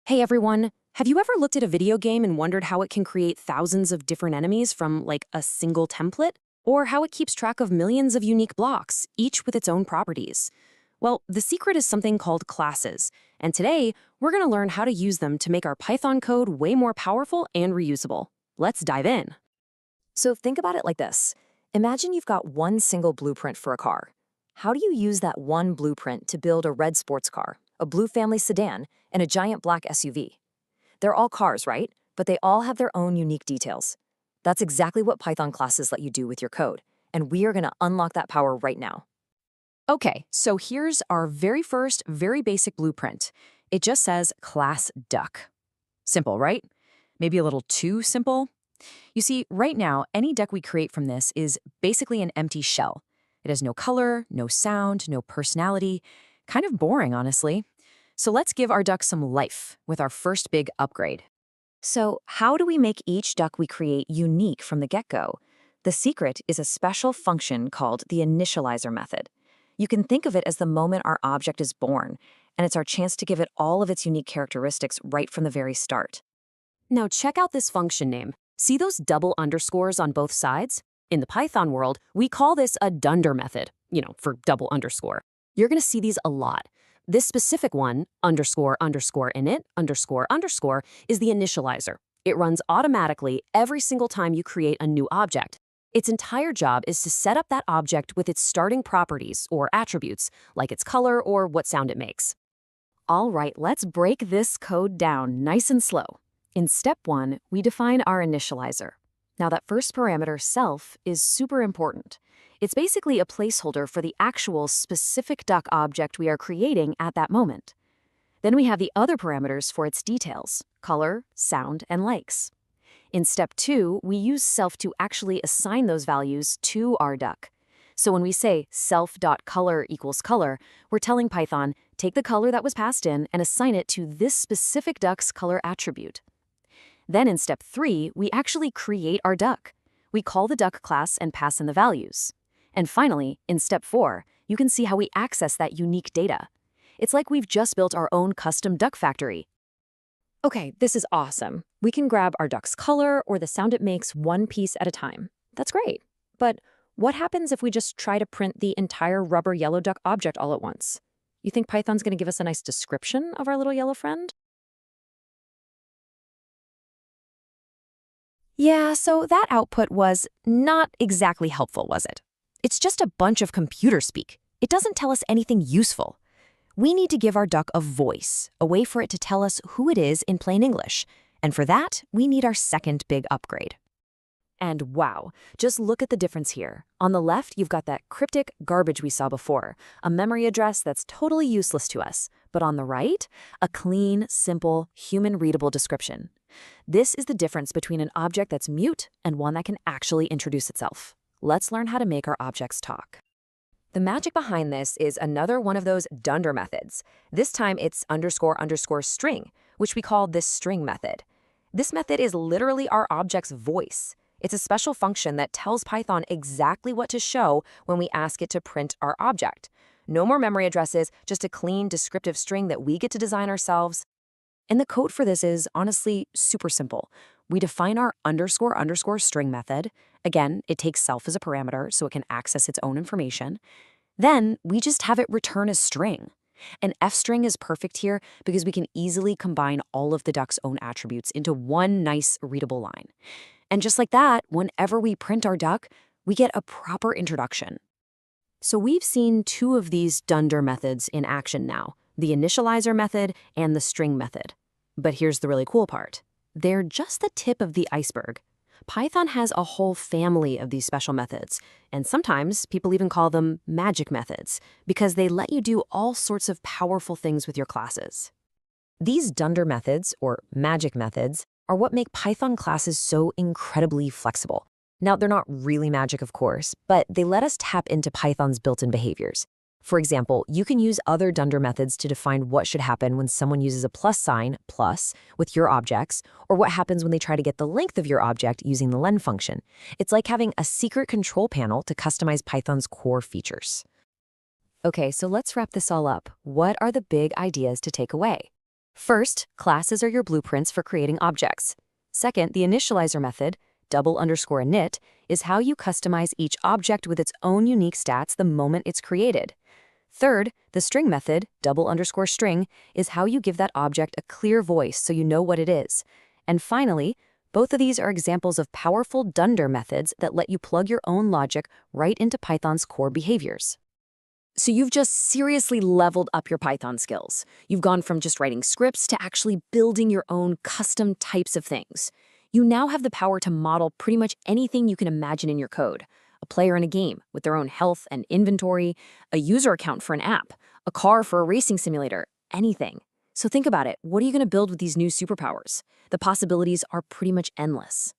Hey everyone, have you ever looked at a video game and wondered how it can create thousands of different enemies from like a single template? Or how it keeps track of millions of unique blocks, each with its own properties? Well, the secret is something called classes, and today we're going to learn how to use them to make our Python code way more powerful and reusable. Let's dive in. So think about it like this. Imagine you've got one single blueprint for a car. How do you use that one blueprint to build a red sports car, a blue family sedan, and a giant black SUV? They're all cars, right? But they all have their own unique details. That's exactly what Python classes let you do with your code, and we are going to unlock that power right now. Okay, so here's our very first, very basic blueprint. It just says class duck. Simple, right? Maybe a little too simple? You see, right now, any duck we create from this is basically an empty shell. It has no color, no sound, no personality. Kind of boring, honestly. So let's give our duck some life with our first big upgrade. So how do we make each duck we create unique from the get-go? The secret is a special function called the initializer method. You can think of it as the moment our object is born, and it's our chance to give it all of its unique characteristics right from the very start. Now check out this function name. See those double underscores on both sides? In the Python world, we call this a dunder method, for double underscore. You're going to see these a lot. This specific one, underscore underscore init underscore underscore, is the initializer. It runs automatically every single time you create a new object. Its entire job is to set up that object with its starting properties or attributes, like its color or what sound it makes. All right, let's break this code down nice and slow. In step 1, we define our initializer. Now that first parameter, self, is super important. It's basically a placeholder for the actual specific duck object we are creating at that moment. Then we have the other parameters for its details, color, sound, and likes. In step 2, we use self to actually assign those values to our duck. So when we say self.color equals color, we're telling Python, take the color that was passed in and assign it to this specific duck's color attribute. Then in step 3, we actually create our duck. We call the duck class and pass in the values. And finally, in step 4, you can see how we access that unique data. It's like we've just built our own custom duck factory. Okay, this is awesome. We can grab our duck's color or the sound it makes one piece at a time. That's great. But what happens if we just try to print the entire rubber yellow duck object all at once? You think Python's going to give us a nice description of our little yellow friend? Yeah, so that output was not exactly helpful, was it? It's just a bunch of computer speak. It doesn't tell us anything useful. We need to give our duck a voice, a way for it to tell us who it is in plain English. And for that, we need our second big upgrade. And wow, just look at the difference here. On the left, you've got that cryptic garbage we saw before, a memory address that's totally useless to us. But on the right, a clean, simple, human-readable description. This is the difference between an object that's mute and one that can actually introduce itself. Let's learn how to make our objects talk. The magic behind this is another one of those dunder methods. This time it's underscore underscore string, which we call this string method. This method is literally our object's voice. It's a special function that tells Python exactly what to show when we ask it to print our object. No more memory addresses, just a clean, descriptive string that we get to design ourselves. And the code for this is honestly super simple. We define our underscore underscore string method. Again, it takes self as a parameter so it can access its own information. Then we just have it return a string. An F string is perfect here because we can easily combine all of the duck's own attributes into one nice readable line. And just like that, whenever we print our duck, we get a proper introduction. So we've seen two of these dunder methods in action now, the initializer method and the string method. But here's the really cool part. They're just the tip of the iceberg. Python has a whole family of these special methods, and sometimes people even call them magic methods, because they let you do all sorts of powerful things with your classes. These dunder methods, or magic methods, are what make Python classes so incredibly flexible. Now, they're not really magic, of course, but they let us tap into Python's built-in behaviors. For example, you can use other dunder methods to define what should happen when someone uses a plus sign, plus, with your objects, or what happens when they try to get the length of your object using the len function. It's like having a secret control panel to customize Python's core features. Okay, so let's wrap this all up. What are the big ideas to take away? First, classes are your blueprints for creating objects. Second, the initializer method, double_init, is how you customize each object with its own unique stats the moment it's created. Third, the string method, double_string, is how you give that object a clear voice so you know what it is. And finally, both of these are examples of powerful dunder methods that let you plug your own logic right into Python's core behaviors. So you've just seriously leveled up your Python skills. You've gone from just writing scripts to actually building your own custom types of things. You now have the power to model pretty much anything you can imagine in your code. A player in a game with their own health and inventory, a user account for an app, a car for a racing simulator, anything. So think about it. What are you going to build with these new superpowers? The possibilities are pretty much endless.